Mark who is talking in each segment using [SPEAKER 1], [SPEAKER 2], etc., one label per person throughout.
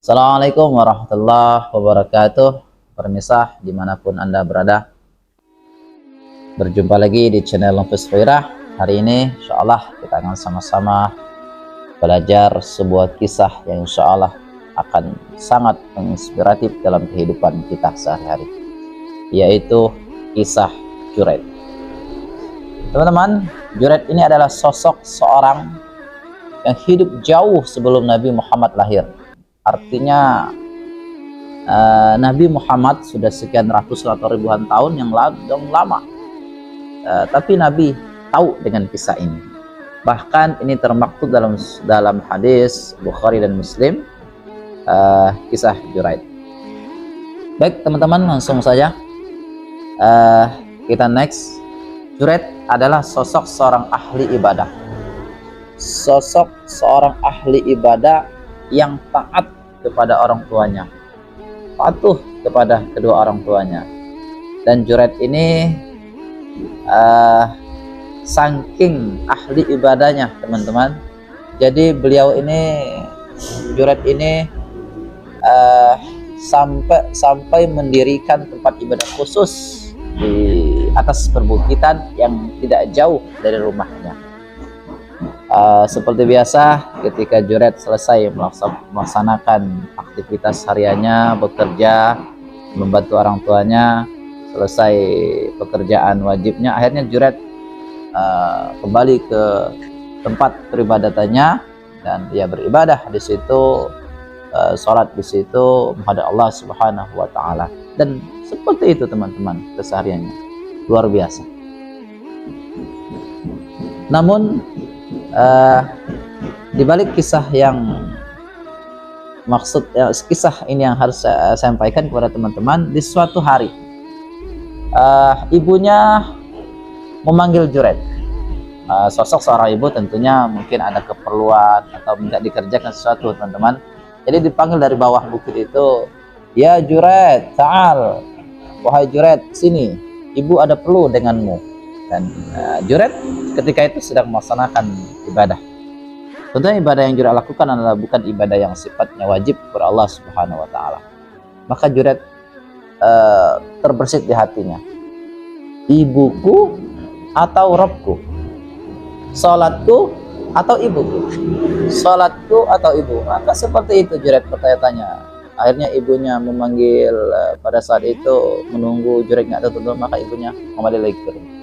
[SPEAKER 1] Assalamualaikum warahmatullahi wabarakatuh. Permisah dimanapun Anda berada, berjumpa lagi di channel Nufus Khairah. Hari ini insyaallah kita akan sama-sama belajar sebuah kisah yang insyaallah akan sangat menginspiratif dalam kehidupan kita sehari-hari, yaitu kisah Juraid. Teman-teman, Juraid ini adalah sosok seorang yang hidup jauh sebelum Nabi Muhammad lahir. Artinya Nabi Muhammad sudah sekian ratus atau ribuan tahun yang lama, tapi Nabi tahu dengan kisah ini. Bahkan ini termaktub dalam hadis Bukhari dan Muslim, kisah Juraid. Baik teman-teman, langsung saja kita next. Juraid adalah sosok seorang ahli ibadah, sosok seorang ahli ibadah yang taat kepada orang tuanya, patuh kepada kedua orang tuanya. Dan Juraid ini saking ahli ibadahnya teman-teman, jadi beliau ini, Juraid ini sampai mendirikan tempat ibadah khusus di atas perbukitan yang tidak jauh dari rumahnya. Seperti biasa, ketika Juraid selesai melaksanakan aktivitas hariannya, bekerja, membantu orang tuanya, selesai pekerjaan wajibnya, akhirnya Juraid kembali ke tempat peribadatannya dan dia beribadah di situ, sholat di situ, menghadap Allah Subhanahu wa Ta'ala. Dan seperti itu teman-teman kesehariannya, luar biasa. Namun di balik kisah yang kisah ini yang harus saya sampaikan kepada teman-teman, di suatu hari ibunya memanggil Juraid. Sosok seorang ibu tentunya mungkin ada keperluan atau minta dikerjakan sesuatu teman-teman, jadi dipanggil dari bawah bukit itu, "Ya Juraid, ta'al, wahai Juraid, sini, ibu ada perlu denganmu." Dan Juraid ketika itu sedang melaksanakan ibadah. Tentunya ibadah yang Juraid lakukan adalah bukan ibadah yang sifatnya wajib kepada Allah Subhanahu wa Ta'ala. Maka Juraid terbersit di hatinya, ibuku atau Robku, sholatku atau ibuku, sholatku atau ibu. Maka seperti itu Juraid bertanya-tanya. Akhirnya ibunya memanggil, pada saat itu menunggu Juraid nggak datang, maka ibunya kembali lagi ke rumah.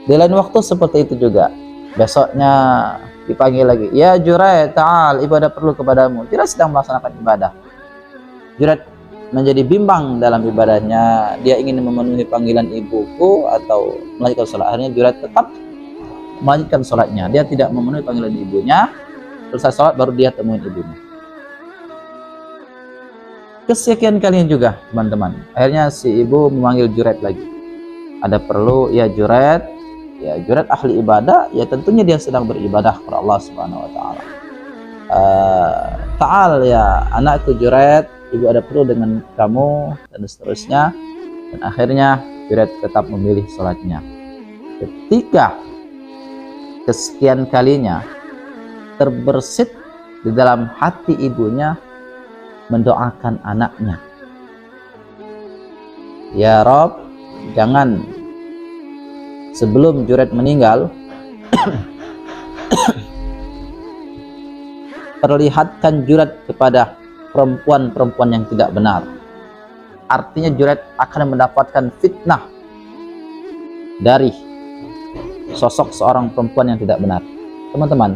[SPEAKER 1] Di lain waktu seperti itu juga, besoknya dipanggil lagi, "Ya Juraid, ta'al, ibu ada perlu kepadamu." Tidak sedang melaksanakan ibadah. Juraid menjadi bimbang dalam ibadahnya, dia ingin memenuhi panggilan ibuku atau melanjutkan sholat. Akhirnya Juraid tetap melanjutkan sholatnya, dia tidak memenuhi panggilan ibunya. Selesai sholat baru dia temuin ibunya. Kesekian kalinya juga teman-teman, akhirnya si ibu memanggil Juraid lagi, "Ada perlu ya Juraid?" Ya Juraid ahli ibadah, ya tentunya dia sedang beribadah kepada Allah Subhanahu wa Ta'ala. "Ta'al ya anakku Juraid, ibu ada perlu dengan kamu," dan seterusnya. Dan akhirnya Juraid tetap memilih sholatnya. Ketika kesekian kalinya terbersit di dalam hati ibunya mendoakan anaknya, "Ya Rob, jangan sebelum Juraid meninggal perlihatkan Juraid kepada perempuan-perempuan yang tidak benar." Artinya Juraid akan mendapatkan fitnah dari sosok seorang perempuan yang tidak benar. Teman-teman,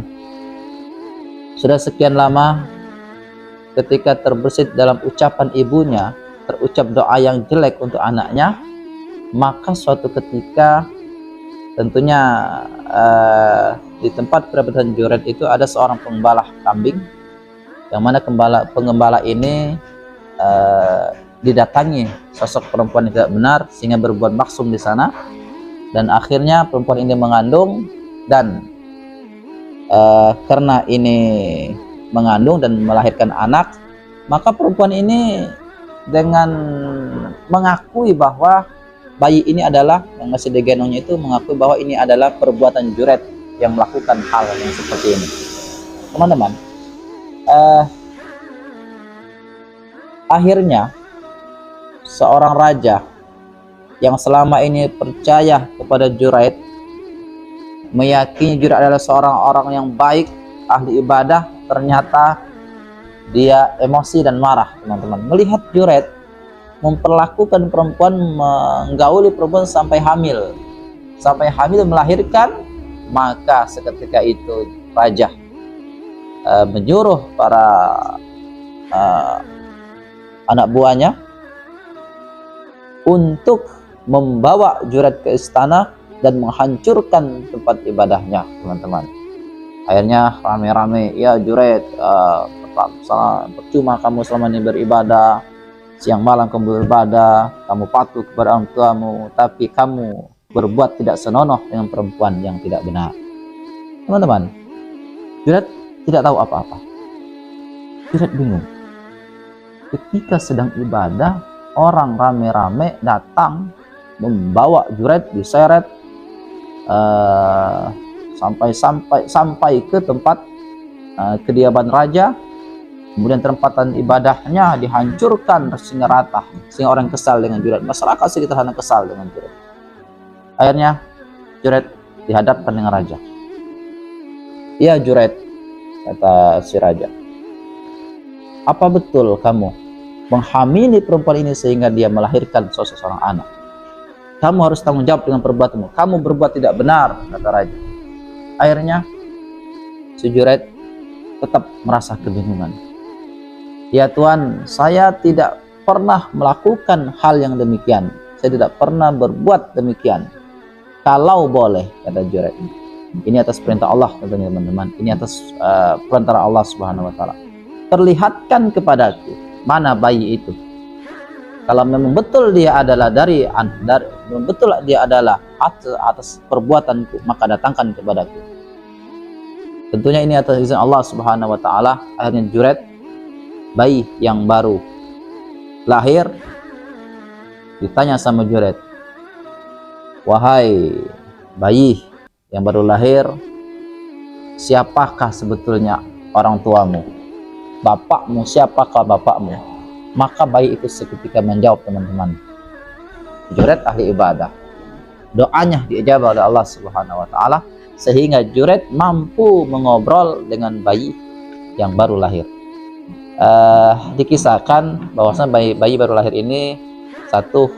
[SPEAKER 1] sudah sekian lama ketika terbersit dalam ucapan ibunya, terucap doa yang jelek untuk anaknya, maka suatu ketika tentunya di tempat peribadatan Juraid itu ada seorang pengembala kambing, yang mana pengembala ini didatangi sosok perempuan yang tidak benar sehingga berbuat maksum di sana, dan akhirnya perempuan ini mengandung. Dan karena ini mengandung dan melahirkan anak, maka perempuan ini dengan mengakui bahwa bayi ini adalah, yang masih digendongnya itu mengakui bahwa ini adalah perbuatan Juraid yang melakukan hal yang seperti ini. Teman-teman, Akhirnya seorang raja yang selama ini percaya kepada Juraid, meyakini Juraid adalah seorang orang yang baik, ahli ibadah, ternyata dia emosi dan marah, teman-teman, melihat Juraid memperlakukan perempuan, menggauli perempuan sampai hamil melahirkan. Maka seketika itu raja menyuruh para anak buahnya untuk membawa Juraid ke istana dan menghancurkan tempat ibadahnya, teman-teman. Akhirnya rame-rame, ya Juraid, percuma kamu selama ini beribadah, siang malam kamu beribadah, kamu patuh kepada orang tuamu, tapi kamu berbuat tidak senonoh dengan perempuan yang tidak benar. Teman-teman, Juraid tidak tahu apa-apa. Juraid bingung. Ketika sedang ibadah, orang rame-rame datang membawa Juraid, diseret sampai ke tempat kediaman raja. Kemudian tempatan ibadahnya dihancurkan sehingga rata, sehingga orang kesal dengan Juraid. Masyarakat sekitar sana kesal dengan Juraid. Akhirnya Juraid dihadapkan dengan raja. "Ya Juraid," kata si raja, "apa betul kamu menghamili perempuan ini sehingga dia melahirkan seorang anak? Kamu harus tanggung jawab dengan perbuatanmu. Kamu berbuat tidak benar," kata raja. Akhirnya si Juraid tetap merasa kebingungan. "Ya Tuan, saya tidak pernah melakukan hal yang demikian. Saya tidak pernah berbuat demikian. Kalau boleh," kata Juraid, ini atas perintah Allah tentunya, teman-teman, ini atas perantara Allah Subhanahu wa taala, "perlihatkan kepadaku mana bayi itu. Kalau memang betul dia adalah betul dia adalah atas perbuatanku, maka datangkan kepadaku." Tentunya ini atas izin Allah Subhanahu wa taala. Akhirnya Juraid, bayi yang baru lahir, ditanya sama Juraid, "Wahai bayi yang baru lahir, siapakah sebetulnya orang tuamu? Bapakmu, siapakah bapakmu?" Maka bayi itu seketika menjawab, teman-teman. Juraid ahli ibadah, doanya diijabah oleh Allah Subhanahu wa taala, sehingga Juraid mampu mengobrol dengan bayi yang baru lahir. Dikisahkan bahwasanya bayi baru lahir ini, satu,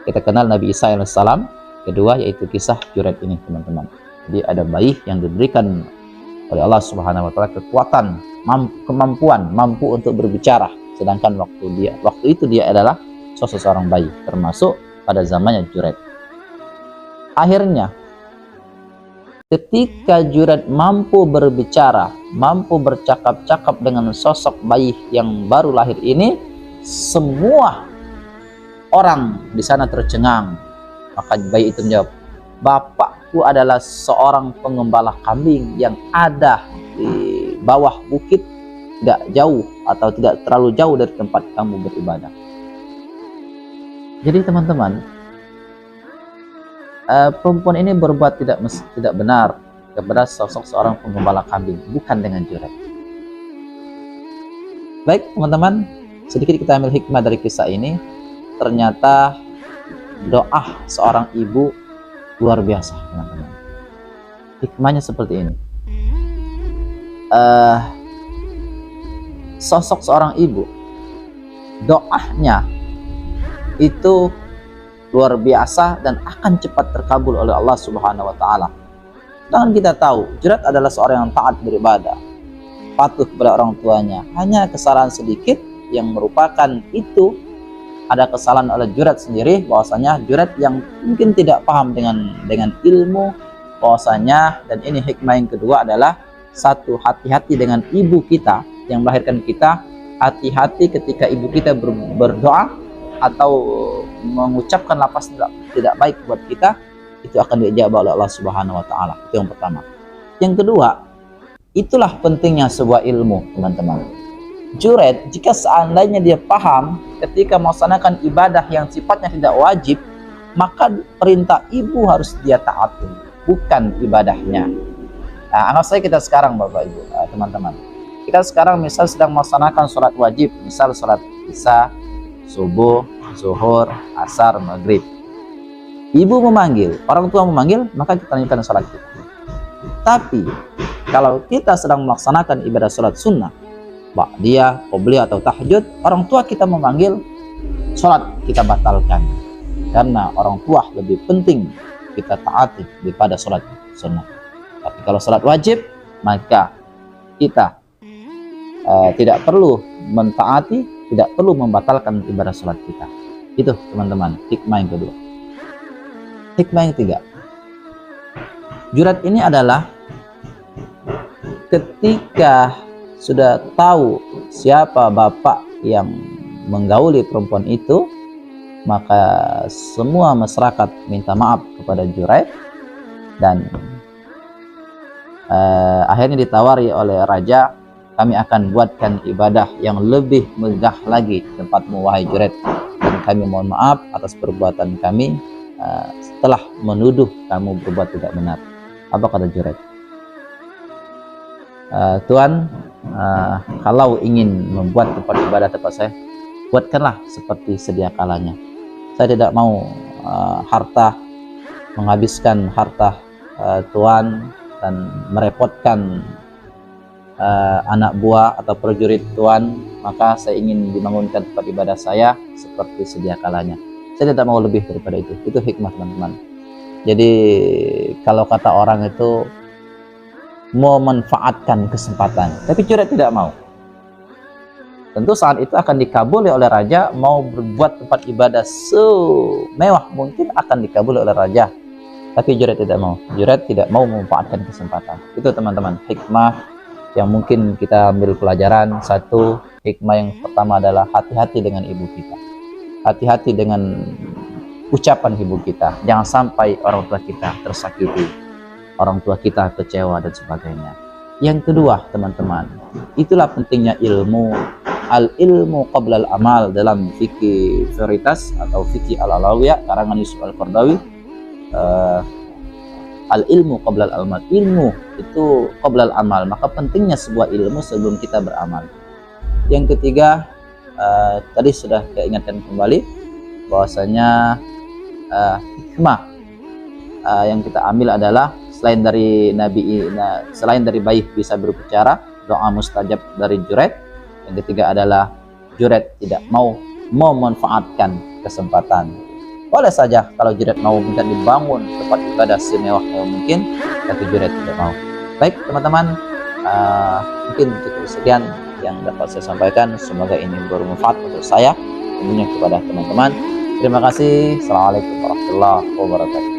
[SPEAKER 1] kita kenal Nabi Isa alaihissalam, kedua yaitu kisah Juraid ini, teman-teman. Jadi ada bayi yang diberikan oleh Allah Subhanahu wa taala kekuatan, kemampuan, mampu untuk berbicara, sedangkan waktu itu dia adalah seorang bayi, termasuk pada zamannya Juraid. Akhirnya ketika Juraid mampu berbicara, mampu bercakap-cakap dengan sosok bayi yang baru lahir ini, semua orang di sana tercengang. Maka bayi itu menjawab, "Bapakku adalah seorang pengembala kambing yang ada di bawah bukit, tidak jauh atau tidak terlalu jauh dari tempat kamu beribadah." Jadi teman-teman, perempuan ini berbuat tidak benar kepada sosok seorang pengembala kambing, bukan dengan Juraid. Baik teman-teman, sedikit kita ambil hikmah dari kisah ini. Ternyata doa seorang ibu luar biasa, teman-teman. Hikmahnya seperti ini. Sosok seorang ibu, doanya itu luar biasa dan akan cepat terkabul oleh Allah Subhanahu wa taala. Dan kita tahu Juraid adalah seorang yang taat beribadah, patuh kepada orang tuanya. Hanya kesalahan sedikit yang merupakan itu ada kesalahan oleh Juraid sendiri, bahwasanya Juraid yang mungkin tidak paham dengan ilmu bahwasanya. Dan ini hikmah yang kedua adalah, satu, hati-hati dengan ibu kita yang melahirkan kita. Hati-hati ketika ibu kita berdoa atau mengucapkan lafaz tidak baik buat kita, itu akan diijabah oleh Allah Subhanahu wa taala. Itu yang pertama. Yang kedua, itulah pentingnya sebuah ilmu, teman-teman. Juraid, jika seandainya dia paham ketika melaksanakan ibadah yang sifatnya tidak wajib, maka perintah ibu harus dia taati, bukan ibadahnya. Nah, anggap saja kita sekarang, Bapak Ibu, teman-teman, Kita sekarang misal sedang melaksanakan sholat wajib, misal sholat isya, subuh, zuhur, asar, maghrib. Ibu memanggil, orang tua memanggil, maka kita lanjutkan sholat kita. Tapi kalau kita sedang melaksanakan ibadah sholat sunnah, ba'diyah, qobliyah atau tahajud, orang tua kita memanggil, sholat kita batalkan. Karena orang tua lebih penting kita taati daripada sholat sunnah. Tapi kalau sholat wajib, maka kita tidak perlu mentaati, tidak perlu membatalkan ibadah sholat kita. Itu teman-teman, hikmah yang kedua. Hikmah yang ketiga, jurat ini adalah ketika sudah tahu siapa bapak yang menggauli perempuan itu, maka semua masyarakat minta maaf kepada Juraid, dan akhirnya ditawari oleh raja, kami akan buatkan ibadah yang lebih megah lagi tempatmu wahai Juraid, dan kami mohon maaf atas perbuatan kami setelah menuduh kamu berbuat tidak benar. Apa kata Juraid? Tuan, kalau ingin membuat tempat ibadah tempat saya, buatkanlah seperti sedia kalanya. Saya tidak mau menghabiskan harta Tuan dan merepotkan anak buah atau prajurit Tuan, maka saya ingin dibangunkan tempat ibadah saya seperti sedia kalanya. Saya tidak mau lebih daripada itu. Itu hikmah teman-teman. Jadi kalau kata orang itu memanfaatkan kesempatan, tapi Juraid tidak mau. Tentu saat itu akan dikabuli oleh raja, mau berbuat tempat ibadah semewah mungkin akan dikabuli oleh raja, tapi Juraid tidak mau. Juraid tidak mau memanfaatkan kesempatan. Itu teman-teman, hikmah yang mungkin kita ambil pelajaran. Satu, hikmah yang pertama adalah hati-hati dengan ibu kita, hati-hati dengan ucapan ibu kita. Jangan sampai orang tua kita tersakiti, orang tua kita kecewa dan sebagainya. Yang kedua teman-teman, itulah pentingnya ilmu. Al-ilmu qabla al-amal dalam fikih Veritas atau fikih al-alawiyah karangan Yusuf al-Qaradawi. Al-ilmu qabla al-amal, ilmu itu qabla al-amal, maka pentingnya sebuah ilmu sebelum kita beramal. Yang ketiga, tadi sudah saya ingatkan kembali bahwasanya hikmah yang kita ambil adalah selain dari bayi bisa berbicara, doa mustajab dari Juraid. Yang ketiga adalah Juraid tidak mau memanfaatkan kesempatan. Boleh saja kalau Juraid mau minta dibangun tempat ibadah semewah mungkin, tapi Juraid tidak mau. Baik teman-teman, mungkin cukup sekian yang dapat saya sampaikan. Semoga ini bermanfaat untuk saya, tentunya kepada teman-teman. Terima kasih. Assalamualaikum warahmatullahi wabarakatuh.